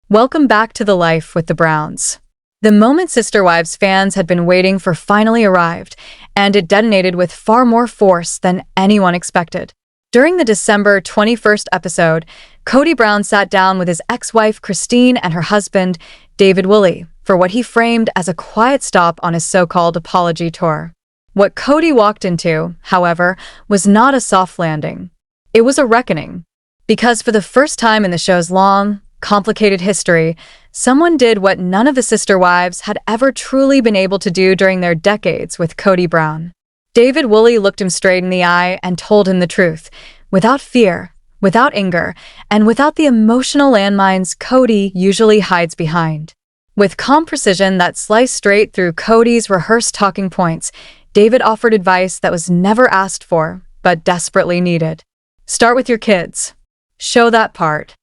Welcome back to The Life with the Browns. The moment Sister Wives fans had been waiting for finally arrived, and it detonated with far more force than anyone expected. During the December 21st episode, Kody Brown sat down with his ex-wife Christine and her husband, David Woolley, for what he framed as a quiet stop on his so-called apology tour. What Kody walked into, however, was not a soft landing. It was a reckoning. Because for the first time in the show's long, complicated history, someone did what none of the sister wives had ever truly been able to do during their decades with Kody Brown. David Woolley looked him straight in the eye and told him the truth, without fear, without anger, and without the emotional landmines Kody usually hides behind. With calm precision that sliced straight through Kody's rehearsed talking points, David offered advice that was never asked for, but desperately needed. Start with your kids. Show that part.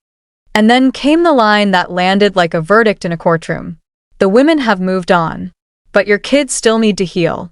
And then came the line that landed like a verdict in a courtroom. The women have moved on, but your kids still need to heal.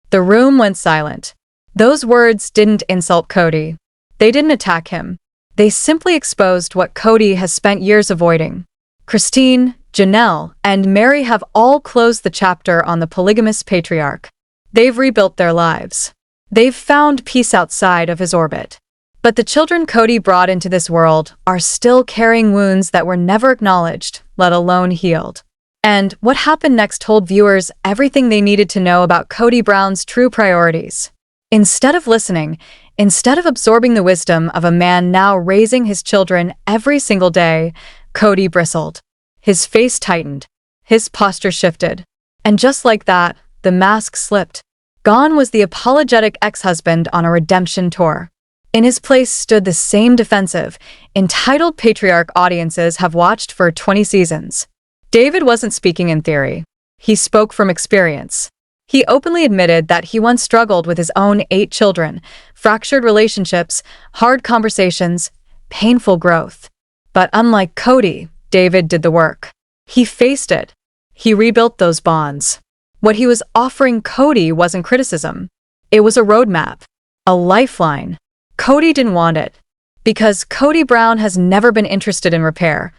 The room went silent. Those words didn't insult Kody. They didn't attack him. They simply exposed what Kody has spent years avoiding. Christine, Janelle, and Mary have all closed the chapter on the polygamous patriarch. They've rebuilt their lives. They've found peace outside of his orbit. But the children Kody brought into this world are still carrying wounds that were never acknowledged, let alone healed. And what happened next told viewers everything they needed to know about Kody Brown's true priorities. Instead of listening, instead of absorbing the wisdom of a man now raising his children every single day, Kody bristled. His face tightened. His posture shifted. And just like that, the mask slipped. Gone was the apologetic ex-husband on a redemption tour. In his place stood the same defensive, entitled patriarch audiences have watched for 20 seasons. David wasn't speaking in theory. He spoke from experience. He openly admitted that he once struggled with his own 8 children, fractured relationships, hard conversations, painful growth. But unlike Kody, David did the work. He faced it. He rebuilt those bonds. What he was offering Kody wasn't criticism. It was a roadmap, a lifeline. Kody didn't want it, because Kody Brown has never been interested in repair,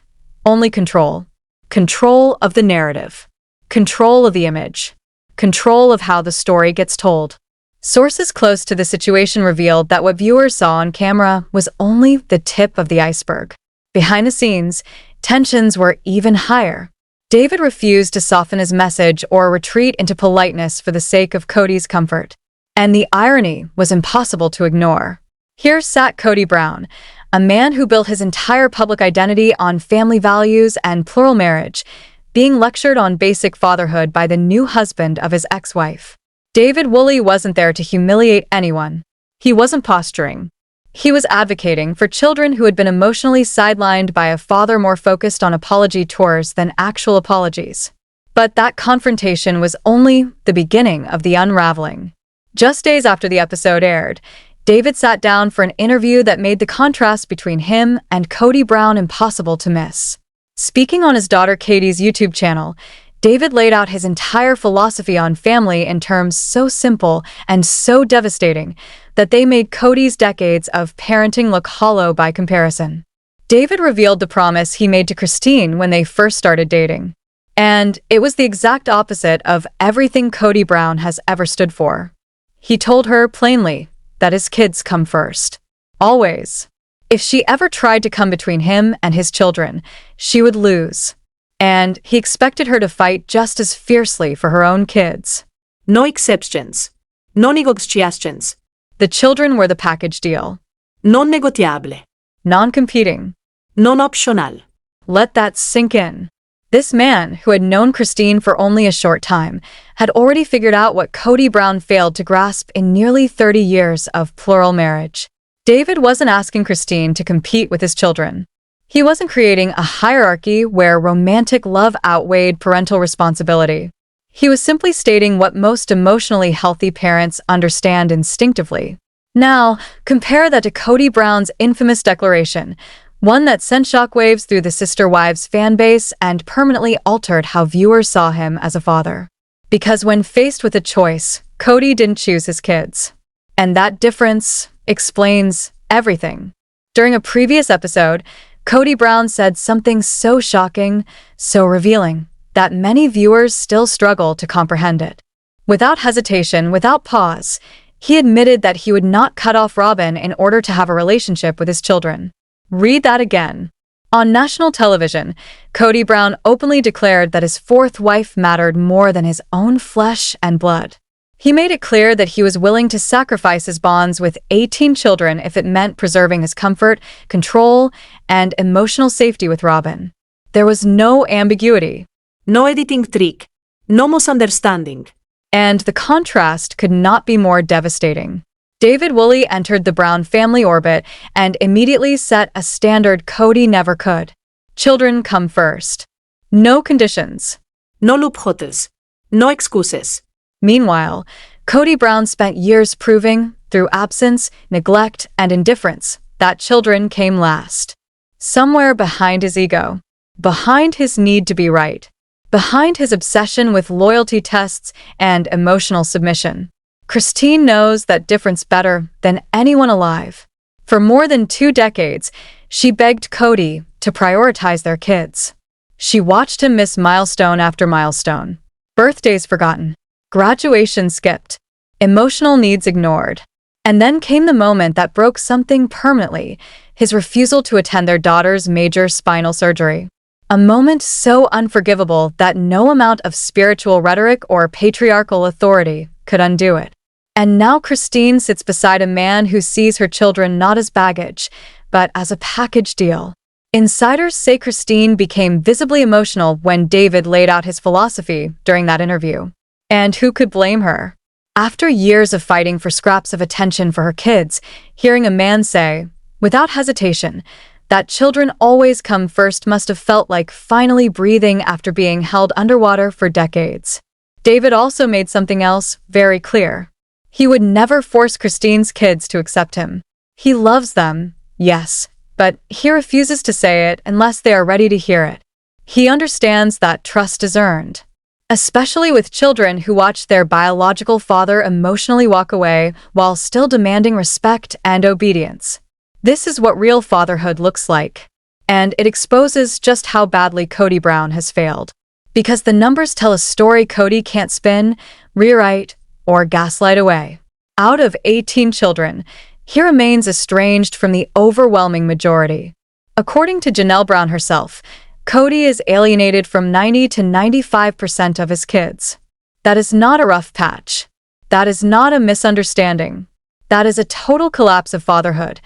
only control. Control of the narrative, control of the image, control of how the story gets told. Sources close to the situation revealed that what viewers saw on camera was only the tip of the iceberg. Behind the scenes, tensions were even higher. David refused to soften his message or retreat into politeness for the sake of Kody's comfort. And the irony was impossible to ignore. Here sat Kody Brown, a man who built his entire public identity on family values and plural marriage, being lectured on basic fatherhood by the new husband of his ex-wife. David Woolley wasn't there to humiliate anyone. He wasn't posturing. He was advocating for children who had been emotionally sidelined by a father more focused on apology tours than actual apologies. But that confrontation was only the beginning of the unraveling. Just days after the episode aired, David sat down for an interview that made the contrast between him and Kody Brown impossible to miss. Speaking on his daughter Katie's YouTube channel, David laid out his entire philosophy on family in terms so simple and so devastating that they made Kody's decades of parenting look hollow by comparison. David revealed the promise he made to Christine when they first started dating. And it was the exact opposite of everything Kody Brown has ever stood for. He told her plainly that his kids come first. Always. If she ever tried to come between him and his children, she would lose. And he expected her to fight just as fiercely for her own kids. No exceptions. No negotiations. The children were the package deal. Non negotiable. Non-competing. Non optional. Let that sink in. This man, who had known Christine for only a short time, had already figured out what Kody Brown failed to grasp in nearly 30 years of plural marriage. David wasn't asking Christine to compete with his children. He wasn't creating a hierarchy where romantic love outweighed parental responsibility. He was simply stating what most emotionally healthy parents understand instinctively. Now, compare that to Kody Brown's infamous declaration, one that sent shockwaves through the Sister Wives fan base and permanently altered how viewers saw him as a father. Because when faced with a choice, Kody didn't choose his kids. And that difference explains everything. During a previous episode, Kody Brown said something so shocking, so revealing, that many viewers still struggle to comprehend it. Without hesitation, without pause, he admitted that he would not cut off Robyn in order to have a relationship with his children. Read that again. On national television, Kody Brown openly declared that his fourth wife mattered more than his own flesh and blood. He made it clear that he was willing to sacrifice his bonds with 18 children if it meant preserving his comfort, control, and emotional safety with Robyn. There was no ambiguity. No editing trick. No misunderstanding. And the contrast could not be more devastating. David Woolley entered the Brown family orbit and immediately set a standard Kody never could. Children come first. No conditions. No loopholes. No excuses. Meanwhile, Kody Brown spent years proving, through absence, neglect, and indifference, that children came last. Somewhere behind his ego, behind his need to be right, behind his obsession with loyalty tests and emotional submission, Christine knows that difference better than anyone alive. For more than 2 decades, she begged Kody to prioritize their kids. She watched him miss milestone after milestone. Birthdays forgotten. Graduation skipped. Emotional needs ignored. And then came the moment that broke something permanently, his refusal to attend their daughter's major spinal surgery. A moment so unforgivable that no amount of spiritual rhetoric or patriarchal authority could undo it. And now Christine sits beside a man who sees her children not as baggage, but as a package deal. Insiders say Christine became visibly emotional when David laid out his philosophy during that interview. And who could blame her? After years of fighting for scraps of attention for her kids, hearing a man say, without hesitation, that children always come first must have felt like finally breathing after being held underwater for decades. David also made something else very clear. He would never force Christine's kids to accept him. He loves them, yes, but he refuses to say it unless they are ready to hear it. He understands that trust is earned, especially with children who watch their biological father emotionally walk away while still demanding respect and obedience. This is what real fatherhood looks like, and it exposes just how badly Kody Brown has failed. Because the numbers tell a story Kody can't spin, rewrite, or gaslight away. Out of 18 children, he remains estranged from the overwhelming majority. According to Janelle Brown herself, Kody is alienated from 90 to 95% of his kids. That is not a rough patch. That is not a misunderstanding. That is a total collapse of fatherhood,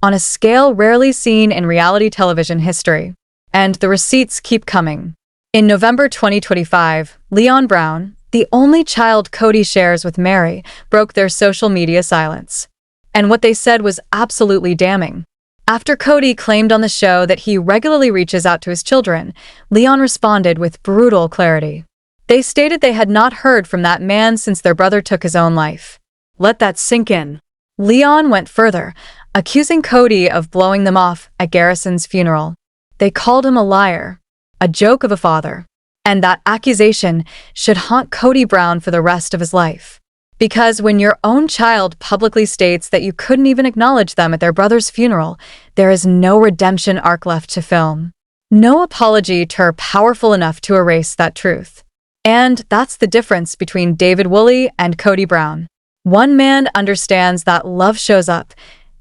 on a scale rarely seen in reality television history. And the receipts keep coming. In November 2025, Leon Brown, the only child Kody shares with Mary, broke their social media silence. And what they said was absolutely damning. After Kody claimed on the show that he regularly reaches out to his children, Leon responded with brutal clarity. They stated they had not heard from that man since their brother took his own life. Let that sink in. Leon went further, accusing Kody of blowing them off at Garrison's funeral. They called him a liar, a joke of a father. And that accusation should haunt Kody Brown for the rest of his life. Because when your own child publicly states that you couldn't even acknowledge them at their brother's funeral, there is no redemption arc left to film. No apology powerful enough to erase that truth. And that's the difference between David Woolley and Kody Brown. One man understands that love shows up,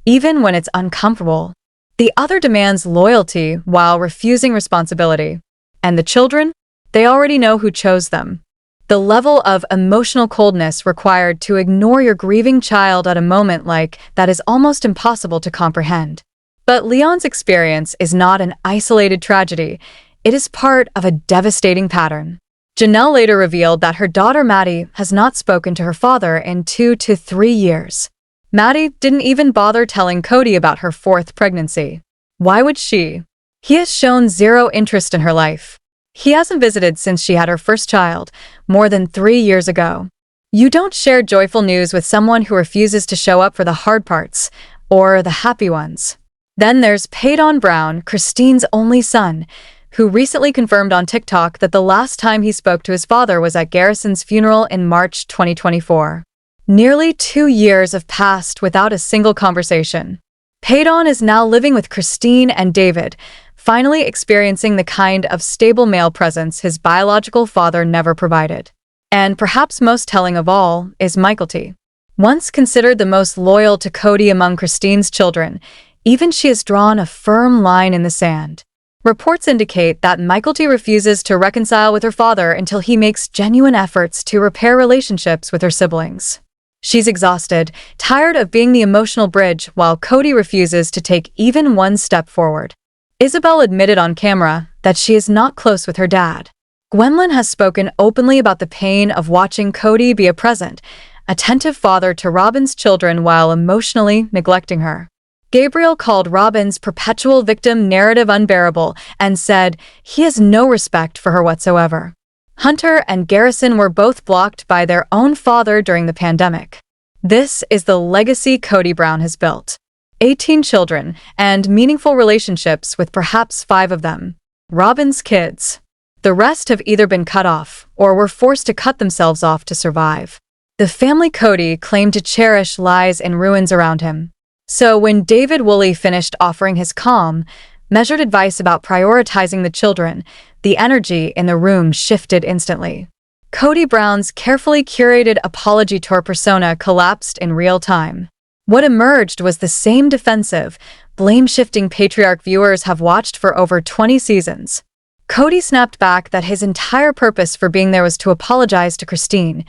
even when it's uncomfortable. The other demands loyalty while refusing responsibility. And the children? They already know who chose them. The level of emotional coldness required to ignore your grieving child at a moment like that is almost impossible to comprehend. But Leon's experience is not an isolated tragedy. It is part of a devastating pattern. Janelle later revealed that her daughter Maddie has not spoken to her father in 2 to 3 years. Maddie didn't even bother telling Kody about her 4th pregnancy. Why would she? He has shown zero interest in her life. He hasn't visited since she had her first child, more than 3 years ago. You don't share joyful news with someone who refuses to show up for the hard parts, or the happy ones. Then there's Kody Brown, Christine's only son, who recently confirmed on TikTok that the last time he spoke to his father was at Garrison's funeral in March 2024. Nearly 2 years have passed without a single conversation. Paydon is now living with Christine and David, finally experiencing the kind of stable male presence his biological father never provided. And perhaps most telling of all is Michael. Once considered the most loyal to Kody among Christine's children, even she has drawn a firm line in the sand. Reports indicate that Michael refuses to reconcile with her father until he makes genuine efforts to repair relationships with her siblings. She's exhausted, tired of being the emotional bridge, while Kody refuses to take even one step forward. Isabel admitted on camera that she is not close with her dad. Gwendolyn has spoken openly about the pain of watching Kody be a present, attentive father to Robyn's children while emotionally neglecting her. Gabriel called Robyn's perpetual victim narrative unbearable and said he has no respect for her whatsoever. Hunter and Garrison were both blocked by their own father during the pandemic. This is the legacy Kody Brown has built. 18 children and meaningful relationships with perhaps 5 of them. Robyn's kids. The rest have either been cut off or were forced to cut themselves off to survive. The family Kody claimed to cherish lies in ruins around him. So when David Woolley finished offering his calm, measured advice about prioritizing the children, the energy in the room shifted instantly. Kody Brown's carefully curated apology tour persona collapsed in real time. What emerged was the same defensive, blame-shifting patriarch viewers have watched for over 20 seasons. Kody snapped back that his entire purpose for being there was to apologize to Christine,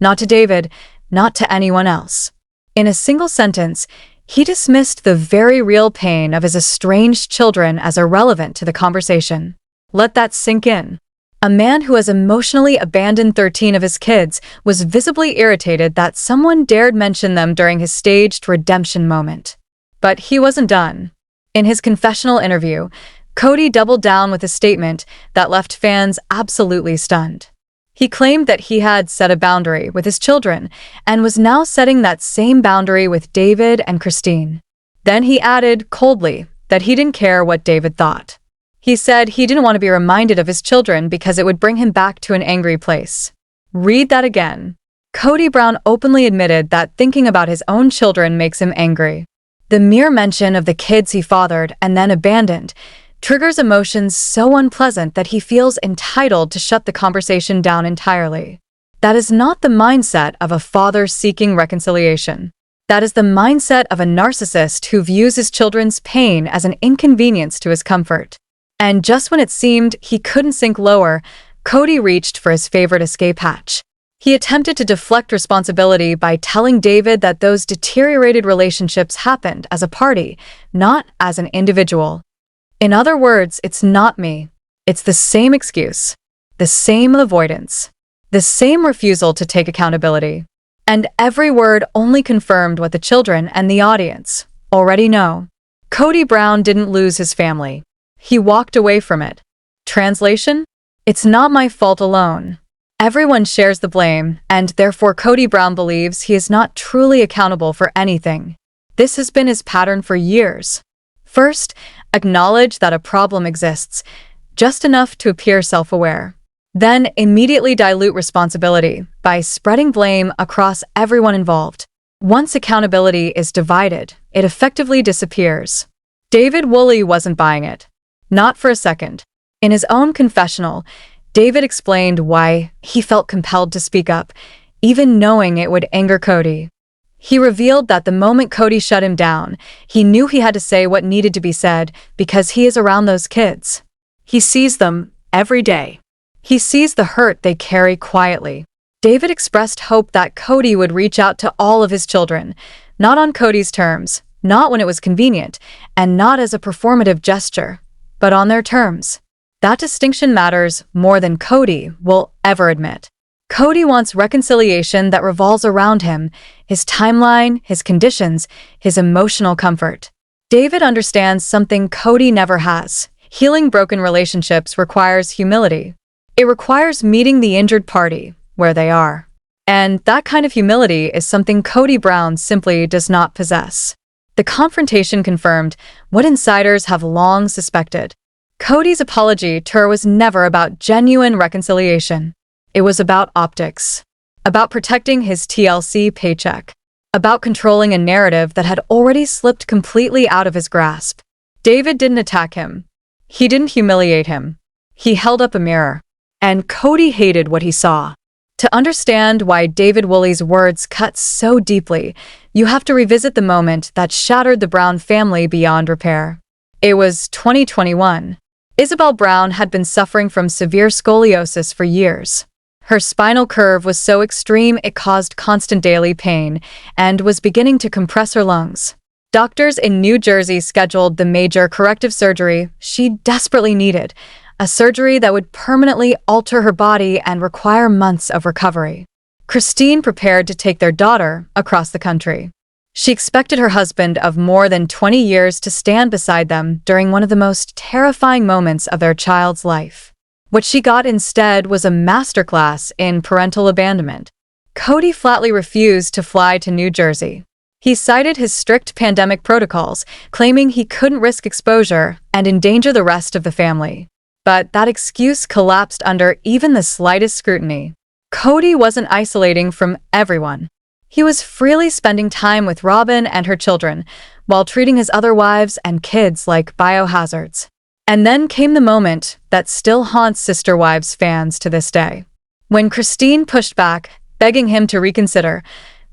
not to David, not to anyone else. In a single sentence, he dismissed the very real pain of his estranged children as irrelevant to the conversation. Let that sink in. A man who has emotionally abandoned 13 of his kids was visibly irritated that someone dared mention them during his staged redemption moment. But he wasn't done. In his confessional interview, Kody doubled down with a statement that left fans absolutely stunned. He claimed that he had set a boundary with his children and was now setting that same boundary with David and Christine. Then he added coldly that he didn't care what David thought. He said he didn't want to be reminded of his children because it would bring him back to an angry place. Read that again. Kody Brown openly admitted that thinking about his own children makes him angry. The mere mention of the kids he fathered and then abandoned triggers emotions so unpleasant that he feels entitled to shut the conversation down entirely. That is not the mindset of a father seeking reconciliation. That is the mindset of a narcissist who views his children's pain as an inconvenience to his comfort. And just when it seemed he couldn't sink lower, Kody reached for his favorite escape hatch. He attempted to deflect responsibility by telling David that those deteriorated relationships happened as a party, not as an individual. In other words, it's not me. It's the same excuse, the same avoidance, the same refusal to take accountability. And every word only confirmed what the children and the audience already know. Kody Brown didn't lose his family. He walked away from it. Translation? It's not my fault alone. Everyone shares the blame, and therefore Kody Brown believes he is not truly accountable for anything. This has been his pattern for years. First, acknowledge that a problem exists, just enough to appear self-aware. Then immediately dilute responsibility by spreading blame across everyone involved. Once accountability is divided, it effectively disappears. David Woolley wasn't buying it. Not for a second. In his own confessional, David explained why he felt compelled to speak up, even knowing it would anger Kody. He revealed that the moment Kody shut him down, he knew he had to say what needed to be said because he is around those kids. He sees them every day. He sees the hurt they carry quietly. David expressed hope that Kody would reach out to all of his children, not on Kody's terms, not when it was convenient, and not as a performative gesture, but on their terms. That distinction matters more than Kody will ever admit. Kody wants reconciliation that revolves around him, his timeline, his conditions, his emotional comfort. David understands something Kody never has. Healing broken relationships requires humility. It requires meeting the injured party where they are. And that kind of humility is something Kody Brown simply does not possess. The confrontation confirmed what insiders have long suspected. Kody's apology tour was never about genuine reconciliation. It was about optics, about protecting his TLC paycheck, about controlling a narrative that had already slipped completely out of his grasp. David didn't attack him. He didn't humiliate him. He held up a mirror. And Kody hated what he saw. To understand why David Woolley's words cut so deeply, you have to revisit the moment that shattered the Brown family beyond repair. It was 2021. Isabel Brown had been suffering from severe scoliosis for years. Her spinal curve was so extreme it caused constant daily pain and was beginning to compress her lungs. Doctors in New Jersey scheduled the major corrective surgery she desperately needed, a surgery that would permanently alter her body and require months of recovery. Christine prepared to take their daughter across the country. She expected her husband of more than 20 years to stand beside them during one of the most terrifying moments of their child's life. What she got instead was a masterclass in parental abandonment. Kody flatly refused to fly to New Jersey. He cited his strict pandemic protocols, claiming he couldn't risk exposure and endanger the rest of the family. But that excuse collapsed under even the slightest scrutiny. Kody wasn't isolating from everyone. He was freely spending time with Robyn and her children, while treating his other wives and kids like biohazards. And then came the moment that still haunts Sister Wives fans to this day. When Christine pushed back, begging him to reconsider,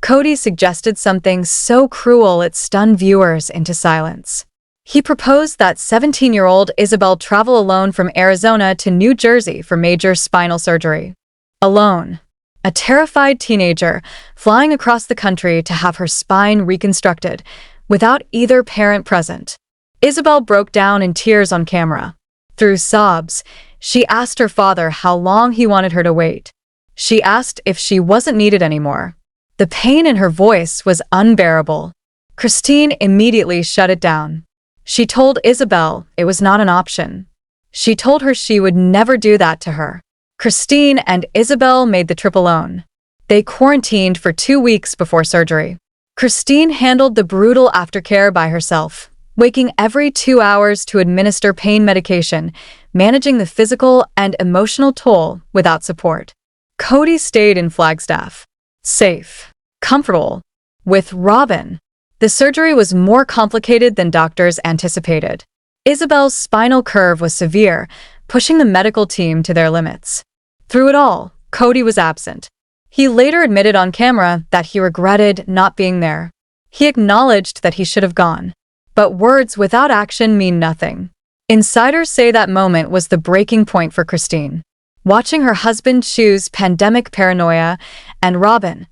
Kody suggested something so cruel it stunned viewers into silence. He proposed that 17-year-old Isabel travel alone from Arizona to New Jersey for major spinal surgery. Alone. A terrified teenager flying across the country to have her spine reconstructed, without either parent present. Isabel broke down in tears on camera. Through sobs, she asked her father how long he wanted her to wait. She asked if she wasn't needed anymore. The pain in her voice was unbearable. Christine immediately shut it down. She told Isabel it was not an option. She told her she would never do that to her. Christine and Isabel made the trip alone. They quarantined for 2 weeks before surgery. Christine handled the brutal aftercare by herself, waking every 2 hours to administer pain medication, managing the physical and emotional toll without support. Kody stayed in Flagstaff. Safe. Comfortable. With Robyn. The surgery was more complicated than doctors anticipated. Isabel's spinal curve was severe, pushing the medical team to their limits. Through it all, Kody was absent. He later admitted on camera that he regretted not being there. He acknowledged that he should have gone. But words without action mean nothing. Insiders say that moment was the breaking point for Christine. Watching her husband choose pandemic paranoia and Robyn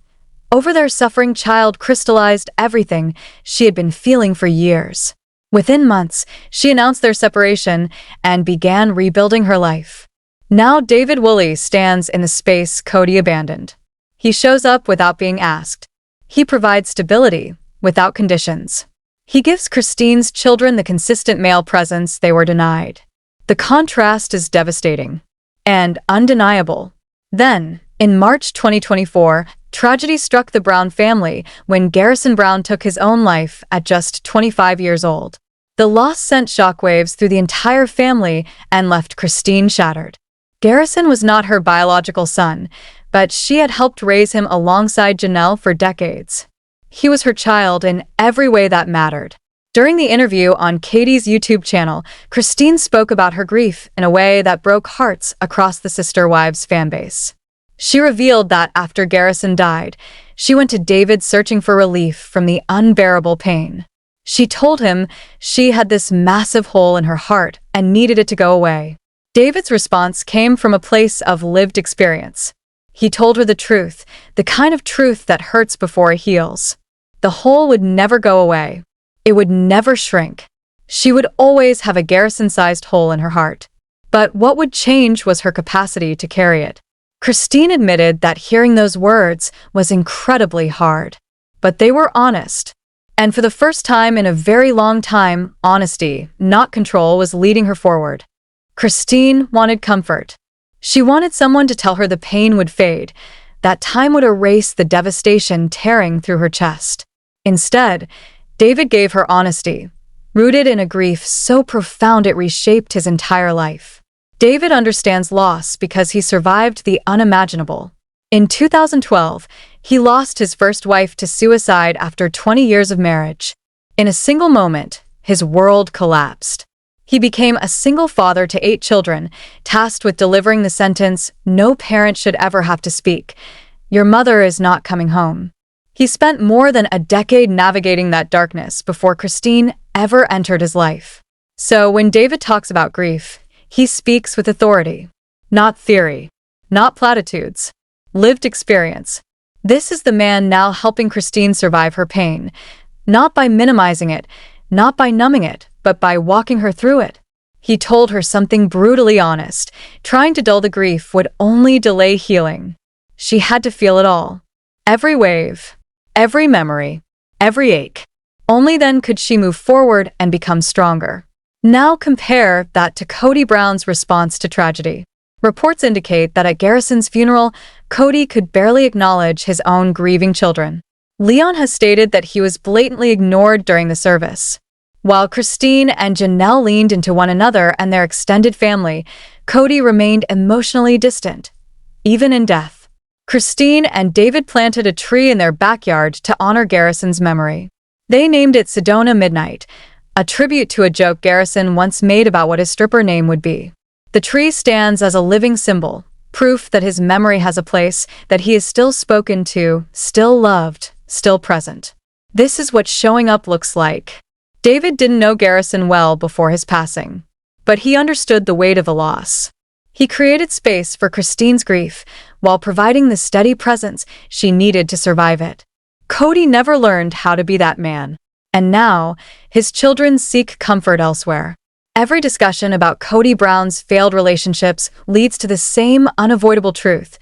over their suffering child crystallized everything she had been feeling for years. Within months, she announced their separation and began rebuilding her life. Now David Woolley stands in the space Kody abandoned. He shows up without being asked. He provides stability without conditions. He gives Christine's children the consistent male presence they were denied. The contrast is devastating and undeniable. Then, in March 2024, tragedy struck the Brown family when Garrison Brown took his own life at just 25 years old. The loss sent shockwaves through the entire family and left Christine shattered. Garrison was not her biological son, but she had helped raise him alongside Janelle for decades. He was her child in every way that mattered. During the interview on Kody's YouTube channel, Christine spoke about her grief in a way that broke hearts across the Sister Wives fanbase. She revealed that after Garrison died, she went to David searching for relief from the unbearable pain. She told him she had this massive hole in her heart and needed it to go away. David's response came from a place of lived experience. He told her the truth, the kind of truth that hurts before it heals. The hole would never go away. It would never shrink. She would always have a Garrison-sized hole in her heart. But what would change was her capacity to carry it. Christine admitted that hearing those words was incredibly hard. But they were honest. And for the first time in a very long time, honesty, not control, was leading her forward. Christine wanted comfort. She wanted someone to tell her the pain would fade, that time would erase the devastation tearing through her chest. Instead, David gave her honesty, rooted in a grief so profound it reshaped his entire life. David understands loss because he survived the unimaginable. In 2012, He lost his first wife to suicide after 20 years of marriage. In a single moment, his world collapsed. He became a single father to 8 children, tasked with delivering the sentence no parent should ever have to speak: "Your mother is not coming home." He spent more than a decade navigating that darkness before Christine ever entered his life. So when David talks about grief, he speaks with authority. Not theory, not platitudes, lived experience. This is the man now helping Christine survive her pain, not by minimizing it, not by numbing it, but by walking her through it. He told her something brutally honest: trying to dull the grief would only delay healing. She had to feel it all. Every wave, every memory, every ache. Only then could she move forward and become stronger. Now compare that to Kody Brown's response to tragedy. Reports indicate that at Garrison's funeral, Kody could barely acknowledge his own grieving children. Leon has stated that he was blatantly ignored during the service. While Christine and Janelle leaned into one another and their extended family, Kody remained emotionally distant, even in death. Christine and David planted a tree in their backyard to honor Garrison's memory. They named it Sedona Midnight, a tribute to a joke Garrison once made about what his stripper name would be. The tree stands as a living symbol, proof that his memory has a place, that he is still spoken to, still loved, still present. This is what showing up looks like. David didn't know Garrison well before his passing, but he understood the weight of the loss. He created space for Christine's grief while providing the steady presence she needed to survive it. Kody never learned how to be that man, and now his children seek comfort elsewhere. Every discussion about Kody Brown's failed relationships leads to the same unavoidable truth.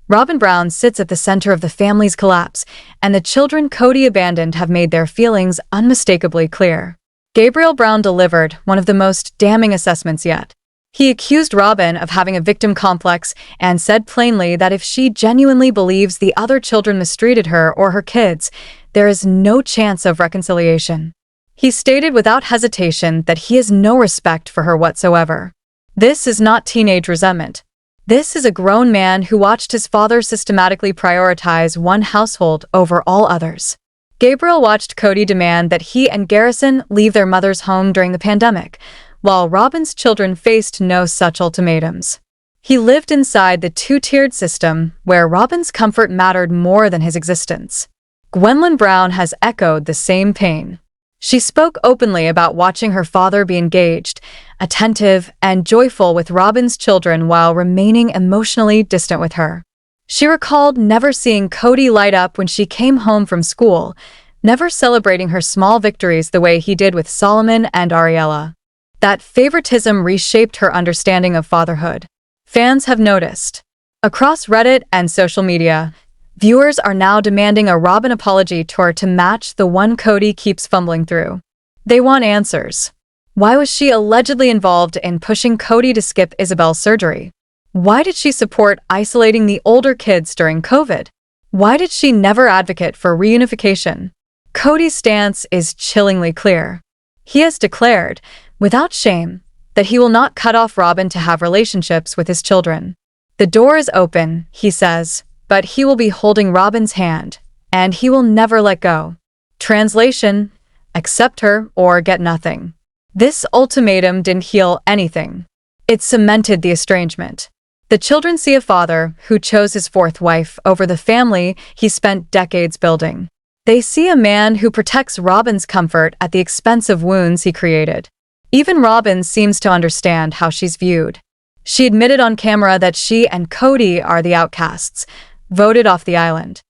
Robyn Brown sits at the center of the family's collapse, and the children Kody abandoned have made their feelings unmistakably clear. Gabriel Brown delivered one of the most damning assessments yet. He accused Robyn of having a victim complex and said plainly that if she genuinely believes the other children mistreated her or her kids, there is no chance of reconciliation. He stated without hesitation that he has no respect for her whatsoever. This is not teenage resentment. This is a grown man who watched his father systematically prioritize one household over all others. Gabriel watched Kody demand that he and Garrison leave their mother's home during the pandemic, while Robyn's children faced no such ultimatums. He lived inside the two-tiered system where Robyn's comfort mattered more than his existence. Gwendolyn Brown has echoed the same pain. She spoke openly about watching her father be engaged, attentive, and joyful with Robyn's children while remaining emotionally distant with her. She recalled never seeing Kody light up when she came home from school, never celebrating her small victories the way he did with Solomon and Ariella. That favoritism reshaped her understanding of fatherhood. Fans have noticed. Across Reddit and social media, viewers are now demanding a Robyn apology tour to match the one Kody keeps fumbling through. They want answers. Why was she allegedly involved in pushing Kody to skip Isabel's surgery? Why did she support isolating the older kids during COVID? Why did she never advocate for reunification? Kody's stance is chillingly clear. He has declared, without shame, that he will not cut off Robyn to have relationships with his children. The door is open, he says, but he will be holding Robyn's hand, and he will never let go. Translation: accept her or get nothing. This ultimatum didn't heal anything. It cemented the estrangement. The children see a father who chose his fourth wife over the family he spent decades building. They see a man who protects Robyn's comfort at the expense of wounds he created. Even Robyn seems to understand how she's viewed. She admitted on camera that she and Kody are the outcasts, voted off the island.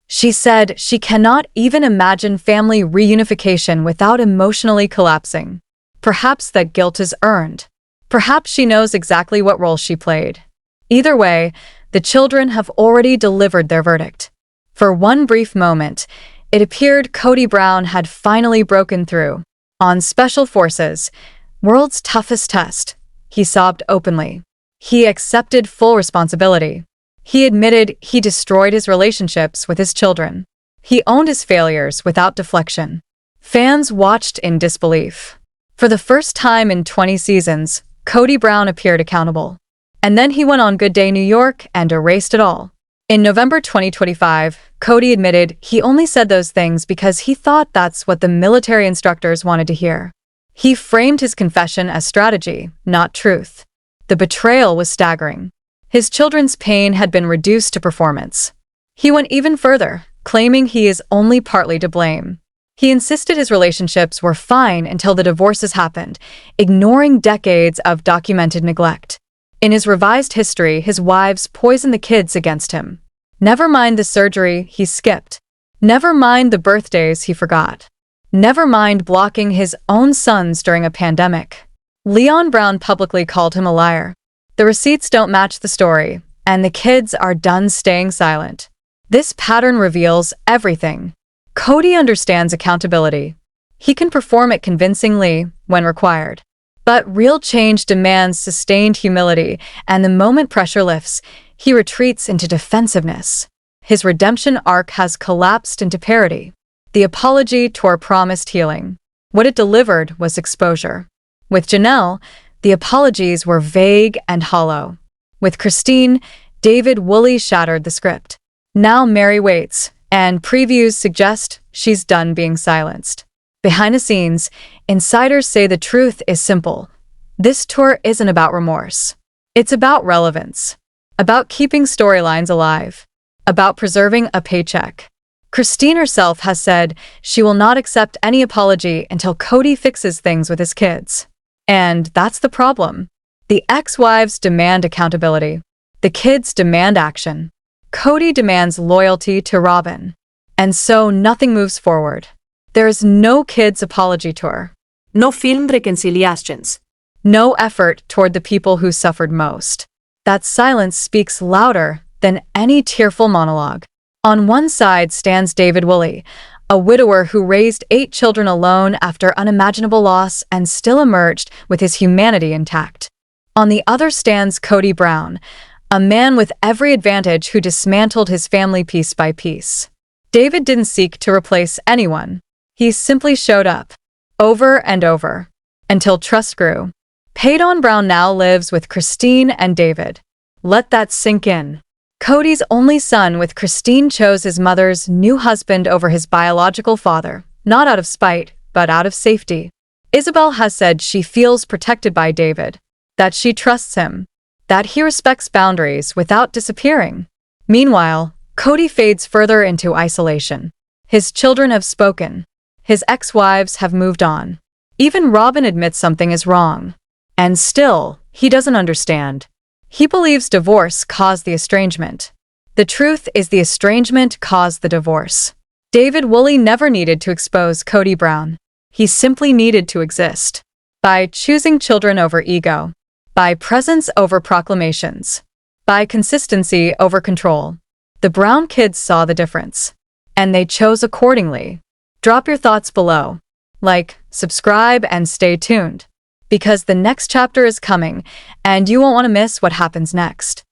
She said she cannot even imagine family reunification without emotionally collapsing. Perhaps that guilt is earned. Perhaps she knows exactly what role she played. Either way, the children have already delivered their verdict. For one brief moment, it appeared Kody Brown had finally broken through. On Special Forces, world's toughest test, he sobbed openly. He accepted full responsibility. He admitted he destroyed his relationships with his children. He owned his failures without deflection. Fans watched in disbelief. For the first time in 20 seasons, Kody Brown appeared accountable. And then he went on Good Day New York and erased it all. In November 2025, Kody admitted he only said those things because he thought that's what the military instructors wanted to hear. He framed his confession as strategy, not truth. The betrayal was staggering. His children's pain had been reduced to performance. He went even further, claiming he is only partly to blame. He insisted his relationships were fine until the divorces happened, ignoring decades of documented neglect. In his revised history, his wives poisoned the kids against him. Never mind the surgery he skipped. Never mind the birthdays he forgot. Never mind blocking his own sons during a pandemic. Leon Brown publicly called him a liar. The receipts don't match the story, and the kids are done staying silent. This pattern reveals everything. Kody understands accountability. He can perform it convincingly when required. But real change demands sustained humility, and the moment pressure lifts, he retreats into defensiveness. His redemption arc has collapsed into parody. The apology tore promised healing. What it delivered was exposure. With Janelle, the apologies were vague and hollow. With Christine, David Woolley shattered the script. Now Mary waits, and previews suggest she's done being silenced. Behind the scenes, insiders say the truth is simple. This tour isn't about remorse. It's about relevance. About keeping storylines alive. About preserving a paycheck. Christine herself has said she will not accept any apology until Kody fixes things with his kids. And that's the problem. The ex-wives demand accountability. The kids demand action. Kody demands loyalty to Robin. And so nothing moves forward. There is no kids' apology tour. No film reconciliations. No effort toward the people who suffered most. That silence speaks louder than any tearful monologue. On one side stands David Woolley, a widower who raised 8 children alone after unimaginable loss and still emerged with his humanity intact. On the other stands Kody Brown, a man with every advantage who dismantled his family piece by piece. David didn't seek to replace anyone. He simply showed up, over and over, until trust grew. Kody Brown now lives with Christine and David. Let that sink in. Kody's only son with Christine chose his mother's new husband over his biological father, not out of spite, but out of safety. Isabel has said she feels protected by David, that she trusts him, that he respects boundaries without disappearing. Meanwhile, Kody fades further into isolation. His children have spoken. His ex-wives have moved on. Even Robin admits something is wrong. And still, he doesn't understand. He believes divorce caused the estrangement. The truth is the estrangement caused the divorce. David Woolley never needed to expose Kody Brown. He simply needed to exist. By choosing children over ego. By presence over proclamations. By consistency over control. The Brown kids saw the difference. And they chose accordingly. Drop your thoughts below. Like, subscribe, and stay tuned. Because the next chapter is coming, and you won't want to miss what happens next.